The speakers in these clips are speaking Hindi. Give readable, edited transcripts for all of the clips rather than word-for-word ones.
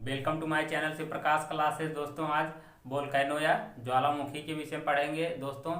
वेलकम टू माय चैनल से प्रकाश क्लासेस। दोस्तों आज वोल्केनो या ज्वालामुखी के विषय में पढ़ेंगे। दोस्तों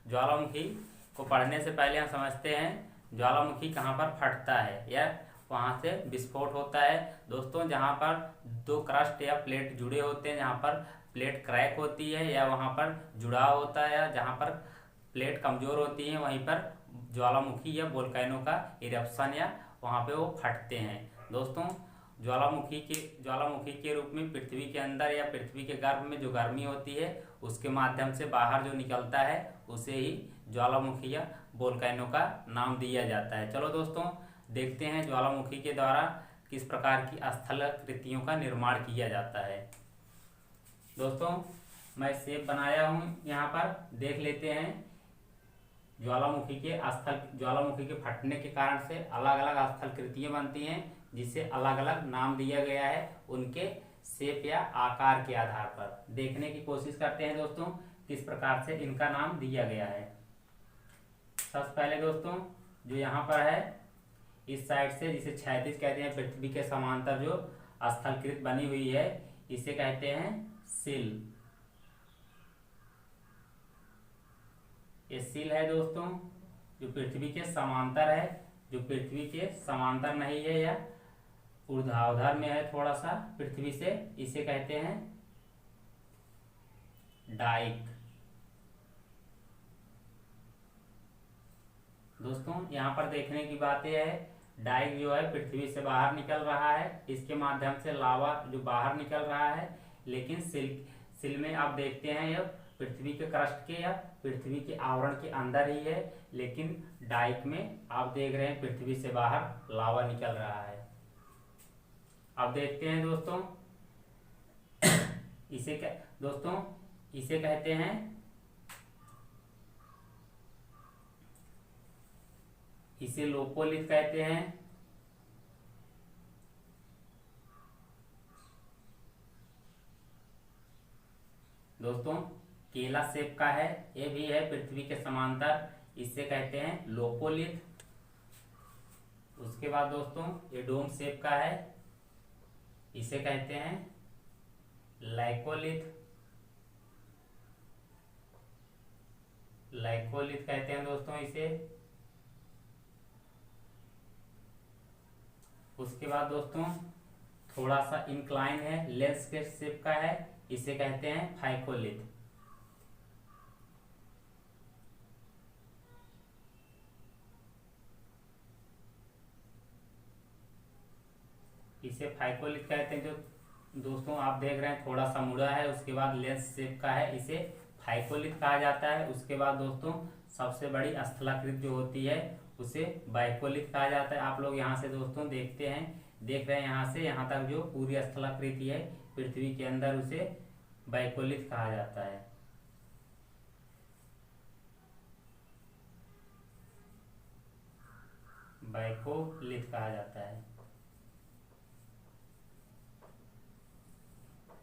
ज्वालामुखी को पढ़ने से पहले हम समझते हैं ज्वालामुखी कहाँ पर फटता है या वहाँ से विस्फोट होता है। दोस्तों जहाँ पर दो क्रस्ट या प्लेट जुड़े होते हैं, जहाँ पर प्लेट क्रैक होती है या वहाँ पर जुड़ाव होता है या जहाँ पर प्लेट कमज़ोर होती है, वहीं पर ज्वालामुखी या वोल्केनो का इरप्शन या वहाँ पे वो फटते हैं। दोस्तों ज्वालामुखी के रूप में पृथ्वी के अंदर या पृथ्वी के गर्भ में जो गर्मी होती है उसके माध्यम से बाहर जो निकलता है उसे ही ज्वालामुखी या वोल्केनो का नाम दिया जाता है। चलो दोस्तों देखते हैं ज्वालामुखी के द्वारा किस प्रकार की स्थलाकृतियों का निर्माण किया जाता है। दोस्तों मैं शेप बनाया हूँ, यहाँ पर देख लेते हैं। ज्वालामुखी के फटने के कारण से अलग अलग स्थलाकृतियाँ बनती हैं, जिसे अलग अलग नाम दिया गया है उनके शेप या आकार के आधार पर। देखने की कोशिश करते हैं दोस्तों किस प्रकार से इनका नाम दिया गया है। सबसे पहले दोस्तों जो यहाँ पर है इस साइड से, जिसे क्षैतिज कहते हैं, पृथ्वी के समांतर जो स्थलाकृत बनी हुई है इसे कहते हैं सिल। ये सिल है दोस्तों जो पृथ्वी के समांतर है, जो पृथ्वी के समांतर नहीं है या ऊर्ध्वाधर में है थोड़ा सा पृथ्वी से, इसे कहते हैं डाइक। दोस्तों यहाँ पर देखने की बात यह है, डाइक जो है पृथ्वी से बाहर निकल रहा है, इसके माध्यम से लावा जो बाहर निकल रहा है, लेकिन सिल में आप देखते हैं यह पृथ्वी के क्रस्ट के या पृथ्वी के आवरण के अंदर ही है, लेकिन डाइक में आप देख रहे हैं पृथ्वी से बाहर लावा निकल रहा है। अब देखते हैं दोस्तों इसे कहते हैं इसे लोपोलिथ कहते हैं। दोस्तों केला शेप का है, ये भी है पृथ्वी के समांतर, इसे कहते हैं लोपोलिथ। उसके बाद दोस्तों ये डोम शेप का है, इसे कहते हैं लाइकोलिथ। लाइकोलिथ कहते हैं दोस्तों इसे। उसके बाद दोस्तों थोड़ा सा इंक्लाइन है, लेंस के शेप का है, इसे कहते हैं फाइकोलिथ। इसे फाइकोलिथ कहते हैं। जो दोस्तों आप देख रहे हैं थोड़ा सा मुड़ा है, उसके बाद लेंस शेप का है, इसे फाइकोलिथ कहा जाता है। उसके बाद दोस्तों सबसे बड़ी स्थलाकृत जो होती है उसे बाइकोलिथ कहा जाता है। आप लोग यहाँ से दोस्तों देख रहे हैं यहाँ से यहाँ तक जो पूरी स्थलाकृति है पृथ्वी के अंदर, उसे बाइकोलिथ कहा जाता है। बाइकोलिथ कहा जाता है।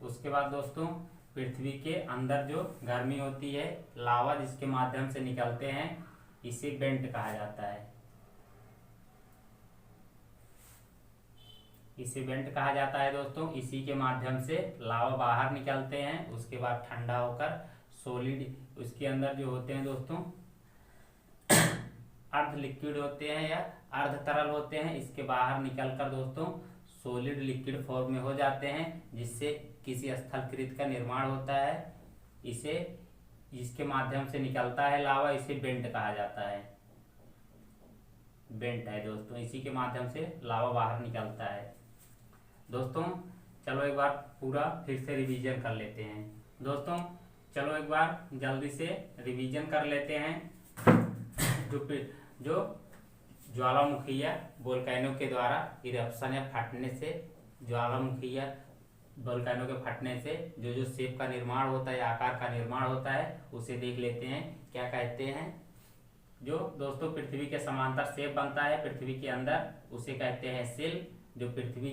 उसके बाद दोस्तों पृथ्वी के अंदर जो गर्मी होती है, लावा जिसके माध्यम से निकलते हैं, इसे वेंट कहा जाता है। इसे वेंट कहा जाता है दोस्तों। इसी के माध्यम से लावा बाहर निकलते हैं, उसके बाद ठंडा होकर सॉलिड उसके अंदर जो होते हैं दोस्तों अर्ध लिक्विड होते हैं या अर्ध तरल होते हैं, इसके बाहर निकलकर दोस्तों सॉलिड लिक्विड फॉर्म में हो जाते हैं, जिससे किसी स्थलाकृत का निर्माण होता है। इसे जिसके माध्यम से निकलता है लावा, इसे वेंट कहा जाता है। वेंट है दोस्तों, इसी के माध्यम से लावा बाहर निकलता है। दोस्तों चलो एक बार पूरा फिर से रिवीजन कर लेते हैं। दोस्तों चलो एक बार जल्दी से रिवीजन कर लेते हैं। जो ज्वालामुखी या वोल्केनो के द्वारा इरप्शन या फटने से, ज्वालामुखी या वोल्केनो के फटने से जो जो शेप का निर्माण होता है, आकार का निर्माण होता है, उसे देख लेते हैं। क्या कहते हैं? जो दोस्तों पृथ्वी के समांतर शेप बनता है पृथ्वी के अंदर, उसे कहते हैं सिल। जो पृथ्वी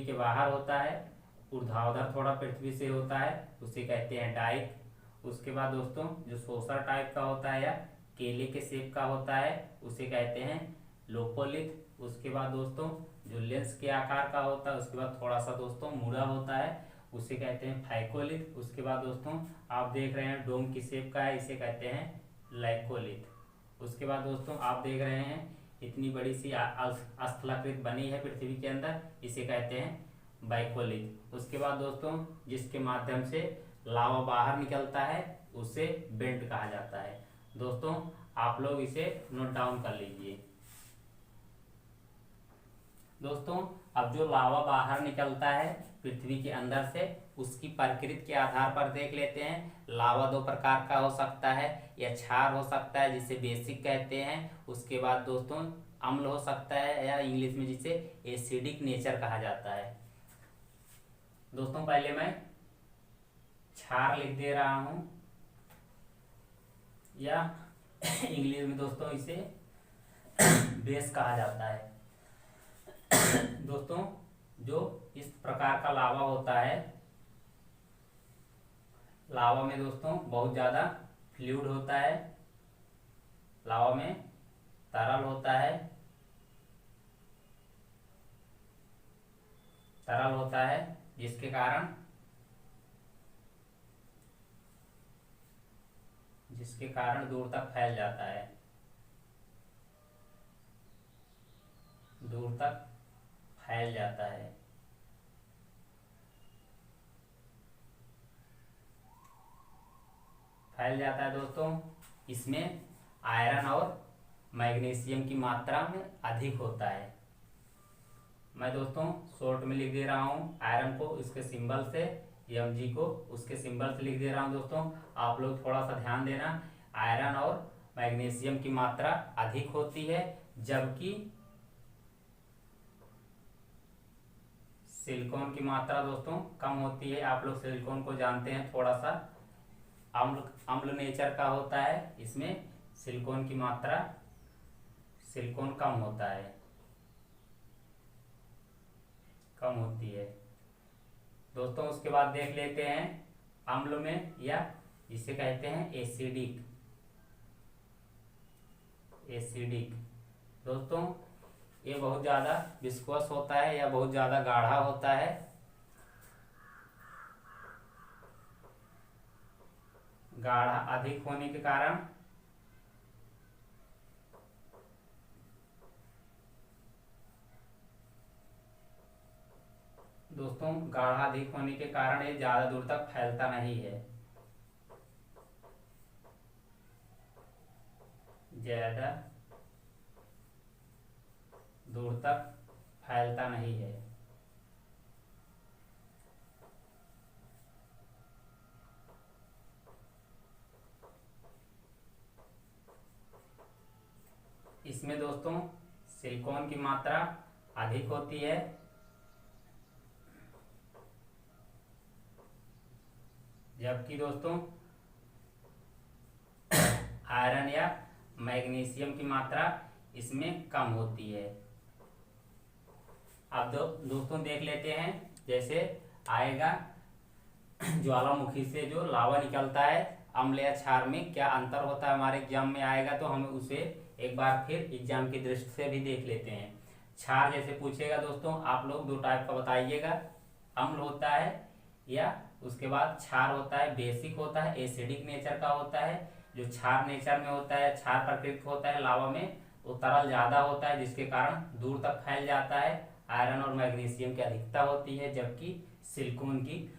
के बाहर होता है, ऊर्ध्वाधर थोड़ा पृथ्वी से होता है, उसे कहते हैं डाइक। उसके बाद दोस्तों जो सोसर टाइप का होता है या केले के शेप का होता है, उसे कहते हैं लोपोलिथ। उसके बाद दोस्तों जो लेंस के आकार का होता है, उसके बाद थोड़ा सा दोस्तों मुड़ा होता है, उसे कहते हैं फाइकोलिथ। उसके बाद दोस्तों आप देख रहे हैं डोम की शेप का है, इसे कहते हैं लाइकोलिथ। उसके बाद दोस्तों आप देख रहे हैं इतनी बड़ी सी स्थलाकृत बनी है पृथ्वी के अंदर, इसे कहते हैं बाइकोलिथ। उसके बाद दोस्तों जिसके माध्यम से लावा बाहर निकलता है उसे वेंट कहा जाता है। दोस्तों आप लोग इसे नोट डाउन कर लीजिए। दोस्तों अब जो लावा बाहर निकलता है पृथ्वी के अंदर से, उसकी प्रकृति के आधार पर देख लेते हैं। लावा दो प्रकार का हो सकता है, या क्षार हो सकता है जिसे बेसिक कहते हैं। उसके बाद दोस्तों अम्ल हो सकता है, या इंग्लिश में जिसे एसिडिक नेचर कहा जाता है। दोस्तों पहले मैं क्षार लिख दे रहा हूं, या इंग्लिश में दोस्तों इसे बेस कहा जाता है। दोस्तों जो इस प्रकार का लावा होता है, लावा में दोस्तों बहुत ज्यादा फ्लूइड होता है, लावा में तरल होता है, जिसके कारण दूर तक फैल जाता है, दोस्तों। इसमें आयरन और मैग्नीशियम की मात्रा में अधिक होता है। मैं दोस्तों शॉर्ट में लिख दे रहा हूँ, आयरन को इसके सिंबल से, Mg को उसके सिंबल से लिख दे रहा हूँ। दोस्तों आप लोग थोड़ा सा ध्यान देना, आयरन और मैग्नीशियम की मात्रा अधिक होती है, जबकि सिलिकॉन की मात्रा दोस्तों कम होती है। आप लोग सिलिकॉन को जानते हैं, थोड़ा सा अम्ल नेचर का होता है, इसमें सिलिकॉन की मात्रा कम होती है दोस्तों। उसके बाद देख लेते हैं अम्ल में, या इसे कहते हैं एसिडिक। दोस्तों ये बहुत ज़्यादा विस्कोस होता है, या बहुत ज़्यादा गाढ़ा होता है। गाढ़ा अधिक होने के कारण दोस्तों गाढ़ा अधिक होने के कारण ये ज़्यादा दूर तक फैलता नहीं है, ज़्यादा दूर तक फैलता नहीं है। इसमें दोस्तों सिलिकॉन की मात्रा अधिक होती है, जबकि दोस्तों आयरन या मैग्नीशियम की मात्रा इसमें कम होती है। अब दोस्तों देख लेते हैं, जैसे आएगा ज्वालामुखी से जो लावा निकलता है, अम्ल या क्षार में क्या अंतर होता है, हमारे एग्जाम में आएगा, तो हम उसे एक बार फिर एग्जाम की दृष्टि से भी देख लेते हैं। क्षार जैसे पूछेगा दोस्तों, आप लोग दो टाइप का बताइएगा, अम्ल होता है, या उसके बाद क्षार होता है, बेसिक होता है, एसिडिक नेचर का होता है। जो क्षार नेचर में होता है, क्षार प्रकृति होता है लावा में, वो तरल ज्यादा होता है, जिसके कारण दूर तक फैल जाता है। आयरन और मैग्नीशियम की अधिकता होती है, जबकि सिलिकॉन की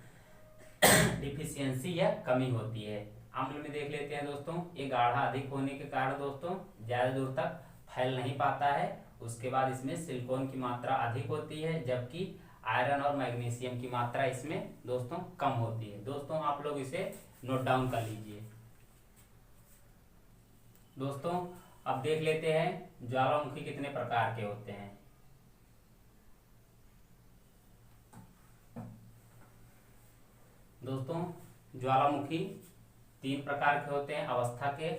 डिफिशियंसी या कमी होती है। अम्ल में देख लेते हैं दोस्तों, ये गाढ़ा अधिक होने के कारण दोस्तों ज्यादा दूर तक फैल नहीं पाता है। उसके बाद इसमें सिलिकॉन की मात्रा अधिक होती है, जबकि आयरन और मैग्नीशियम की मात्रा इसमें दोस्तों कम होती है। दोस्तों आप लोग इसे नोट डाउन कर लीजिए। दोस्तों अब देख लेते हैं ज्वालामुखी कितने प्रकार के होते हैं। दोस्तों ज्वालामुखी 3 प्रकार के होते हैं अवस्था के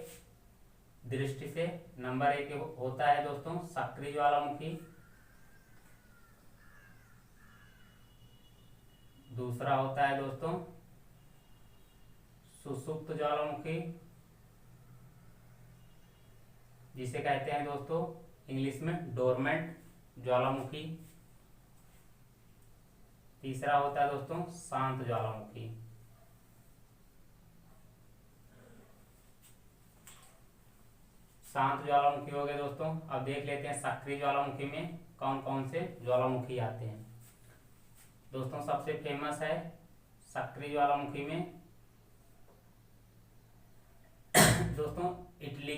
दृष्टि से। नंबर 1 होता है दोस्तों सक्रिय ज्वालामुखी, दूसरा होता है दोस्तों सुषुप्त ज्वालामुखी, जिसे कहते हैं दोस्तों इंग्लिश में डोरमेंट ज्वालामुखी। तीसरा होता है दोस्तों शांत ज्वालामुखी। शांत ज्वालामुखी हो गए दोस्तों। अब देख लेते हैं सक्रिय ज्वालामुखी में कौन कौन से ज्वालामुखी आते हैं। दोस्तों सबसे फेमस है सक्रिय ज्वालामुखी में दोस्तों इटली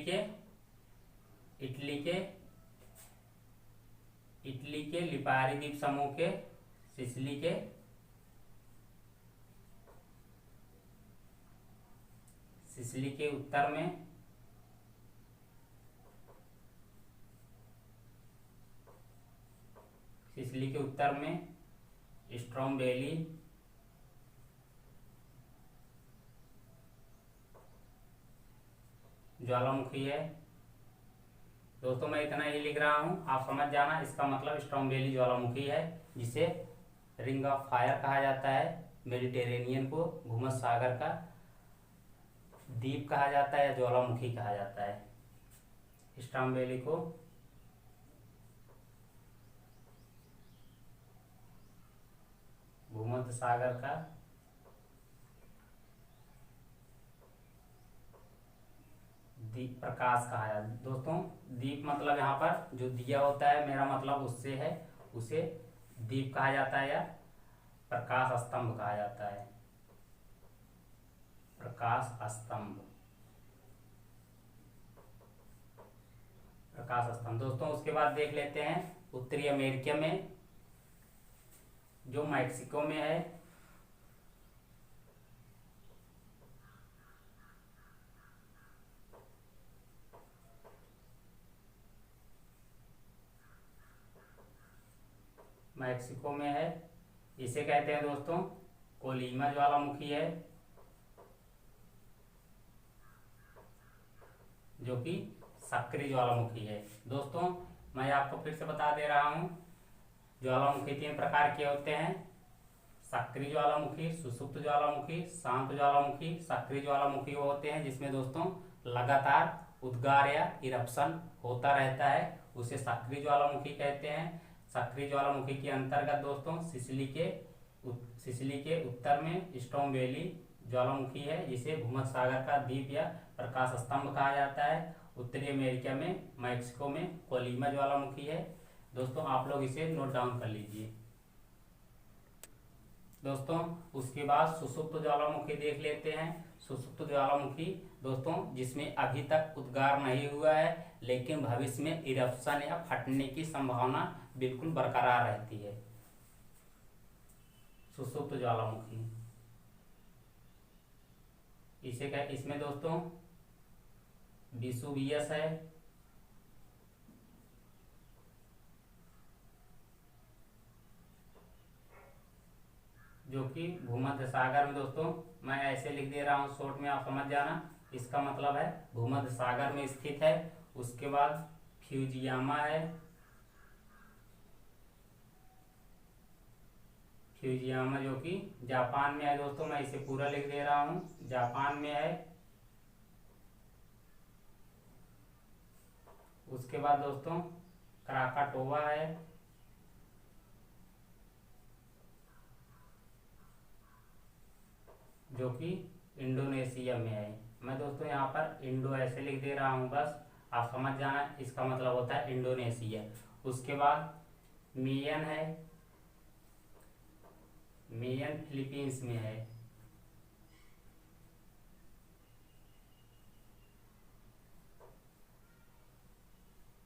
के लिपारी द्वीप समूह के सिसिली के उत्तर में स्ट्रोम्बेली ज्वालामुखी है। दोस्तों मैं इतना ही लिख रहा हूँ, आप समझ जाना, इसका मतलब स्ट्रोम्बेली ज्वालामुखी है, जिसे रिंग ऑफ फायर कहा जाता है। मेडिटेरेनियन को भूमध्य सागर का द्वीप कहा जाता है या ज्वालामुखी कहा जाता है। स्ट्रोम्बेली को भूमध्य सागर का दीप प्रकाश कहा जाता है। दोस्तों दीप मतलब यहाँ पर जो दिया होता है, मेरा मतलब उससे है, उसे दीप कहा जाता है या प्रकाश स्तंभ कहा जाता है। प्रकाश स्तंभ, प्रकाश स्तंभ। दोस्तों उसके बाद देख लेते हैं उत्तरी अमेरिका में, जो मैक्सिको में है, इसे कहते हैं दोस्तों कोलिमा ज्वालामुखी है, जो कि सक्रिय ज्वालामुखी है। दोस्तों मैं आपको फिर से बता दे रहा हूँ, ज्वालामुखी 3 प्रकार के होते हैं, सक्रिय ज्वालामुखी, सुषुप्त ज्वालामुखी, शांत ज्वालामुखी। सक्रिय ज्वालामुखी वो होते हैं जिसमें दोस्तों लगातार उद्गार या इरप्शन होता रहता है, उसे सक्रिय ज्वालामुखी कहते हैं। सक्रिय ज्वालामुखी के अंतर्गत दोस्तों सिसिली के उत्तर में स्ट्रोम्बेली ज्वालामुखी है, जिसे भूमध्य सागर का द्वीप या प्रकाश स्तंभ कहा जाता है। उत्तरी अमेरिका में मैक्सिको में कोलिमा ज्वालामुखी है। दोस्तों आप लोग इसे नोट डाउन कर लीजिए। दोस्तों उसके बाद सुषुप्त ज्वालामुखी देख लेते हैं। सुषुप्त ज्वालामुखी दोस्तों जिसमें अभी तक उद्गार नहीं हुआ है, लेकिन भविष्य में इरप्शन या फटने की संभावना बिल्कुल बरकरार रहती है। सुषुप्त ज्वालामुखी इसमें दोस्तों विसुवियस है, जो कि भूमध्य सागर में, दोस्तों मैं ऐसे लिख दे रहा हूँ शॉर्ट में, आप समझ जाना, इसका मतलब है भूमध्य सागर में स्थित है। उसके बाद फ्यूजियामा है, फ्यूजियामा जो कि जापान में है। दोस्तों मैं इसे पूरा लिख दे रहा हूँ, जापान में है। उसके बाद दोस्तों क्राकाटोवा है, जो कि इंडोनेशिया में है। मैं दोस्तों यहाँ पर इंडो ऐसे लिख दे रहा हूँ, बस आप समझ जाना, इसका मतलब होता है इंडोनेशिया। उसके बाद मियन है, मियन फिलीपींस में है।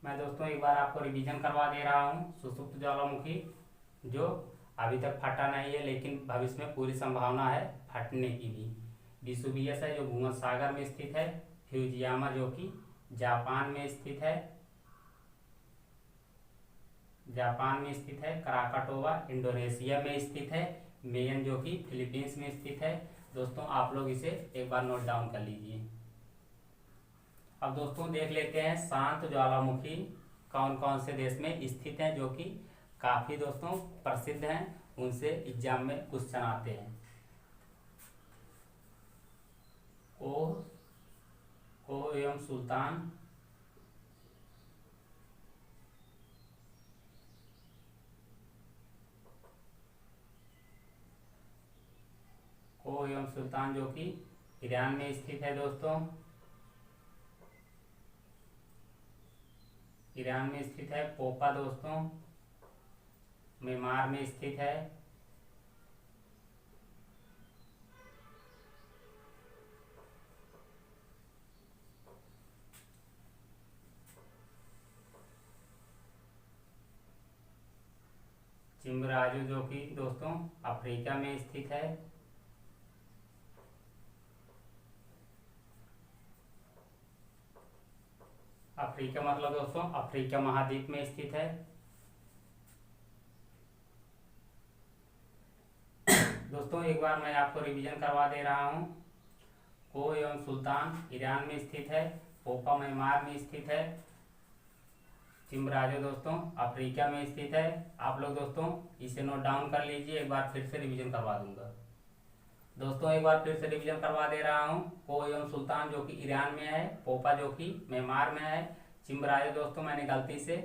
मैं दोस्तों एक बार आपको रिवीजन करवा दे रहा हूँ। सुषुप्त ज्वालामुखी जो अभी तक फटा नहीं है, लेकिन भविष्य में पूरी संभावना है फटने की भी। विसुवियस है जो भूमध्य सागर में स्थित है। फ्यूजियामा जो कि जापान में स्थित है, क्राकाटोवा इंडोनेशिया में स्थित है, मेयन जो कि फिलीपींस में स्थित है। दोस्तों आप लोग इसे एक बार नोट डाउन कर लीजिए। अब दोस्तों देख लेते हैं शांत ज्वालामुखी कौन कौन से देश में स्थित हैं, जो कि काफी दोस्तों प्रसिद्ध हैं, उनसे एग्जाम में क्वेश्चन आते हैं। कोह एवं सुल्तान, एवं सुल्तान जो कि ईरान में स्थित है दोस्तों, ईरान में स्थित है। पोपा दोस्तों म्यांमार में स्थित है। चिम्बराजो जो कि दोस्तों अफ्रीका में स्थित है। अफ्रीका मतलब दोस्तों अफ्रीका महाद्वीप में स्थित है। दोस्तों एक बार मैं आपको रिवीजन करवा दे रहा हूँ। को एवं सुल्तान ईरान में स्थित है। पोपा म्यांमार में स्थित है। चिम्बराजो दोस्तों अफ्रीका में स्थित है। आप लोग दोस्तों इसे नोट डाउन कर लीजिए, एक बार फिर से रिवीजन करवा दूंगा। दोस्तों एक बार फिर से रिवीजन करवा दे रहा हूँ। को एवं सुल्तान जो कि ईरान में है। पोपा जो कि म्यांमार में है। चिम्बराजो दोस्तों मैंने गलती से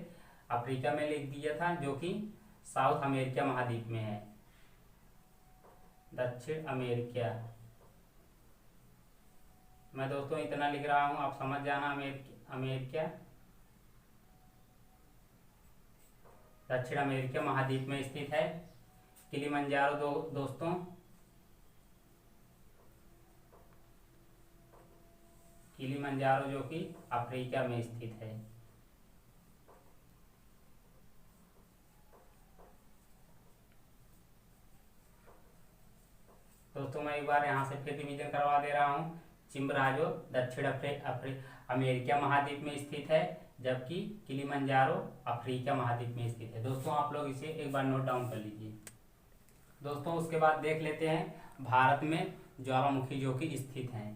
अफ्रीका में लिख दिया था, जो कि साउथ अमेरिका महाद्वीप में है, दक्षिण अमेरिका। मैं दोस्तों इतना लिख रहा हूँ, आप समझ जाना। अमेरिका दक्षिण अमेरिका महाद्वीप में स्थित है। किलिमंजारो दोस्तों किलिमंजारो जो कि अफ्रीका में स्थित है। दोस्तों मैं एक बार यहाँ से फिर रिवीजन करवा दे रहा हूँ। चिम्बराजो दक्षिण अमेरिका महाद्वीप में स्थित है, जबकि किलिमंजारो अफ्रीका महाद्वीप में स्थित है। दोस्तों आप लोग इसे एक बार नोट डाउन कर लीजिए। दोस्तों उसके बाद देख लेते हैं भारत में ज्वालामुखी जो कि स्थित हैं।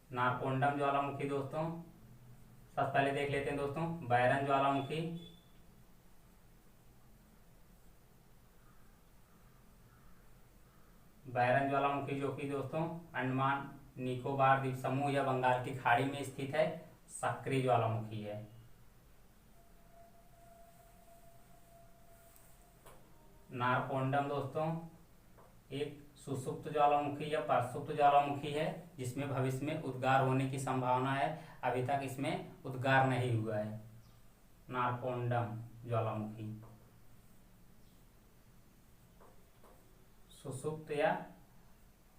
नारकोंडम ज्वालामुखी दोस्तों सबसे पहले देख लेते हैं दोस्तों। बैरन ज्वालामुखी, बैरन ज्वालामुखी जो कि दोस्तों अंडमान निकोबार द्वीप समूह या बंगाल की खाड़ी में स्थित है। सक्रिय ज्वालामुखी है। नारकोंडम दोस्तों एक सुसुप्त ज्वालामुखी या परसुप्त ज्वालामुखी है, जिसमें भविष्य में उद्गार होने की संभावना है। अभी तक इसमें उद्गार नहीं हुआ है। नारकोंडम ज्वालामुखी सुसुप्त या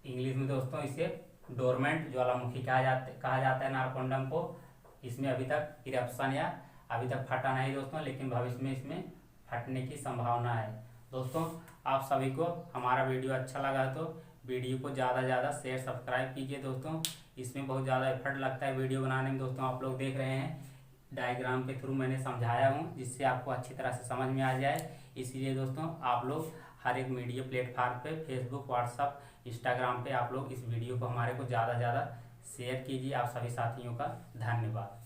इंग्लिश में दोस्तों इसे डोरमेंट ज्वालामुखी कहा जाता है नारकोंडम को। इसमें अभी तक इरप्शन या अभी तक फटा नहीं दोस्तों, लेकिन भविष्य में इसमें फटने की संभावना है। दोस्तों आप सभी को हमारा वीडियो अच्छा लगा तो वीडियो को ज़्यादा से ज़्यादा शेयर सब्सक्राइब कीजिए दोस्तों। इसमें बहुत ज़्यादा एफर्ट लगता है वीडियो बनाने में दोस्तों। आप लोग देख रहे हैं डायग्राम के थ्रू मैंने समझाया हूँ, जिससे आपको अच्छी तरह से समझ में आ जाए। इसीलिए दोस्तों आप लोग हर एक मीडिया प्लेटफार्म पे फेसबुक, व्हाट्सअप, इंस्टाग्राम पे आप लोग इस वीडियो को हमारे को ज़्यादा से ज़्यादा शेयर कीजिए। आप सभी साथियों का धन्यवाद।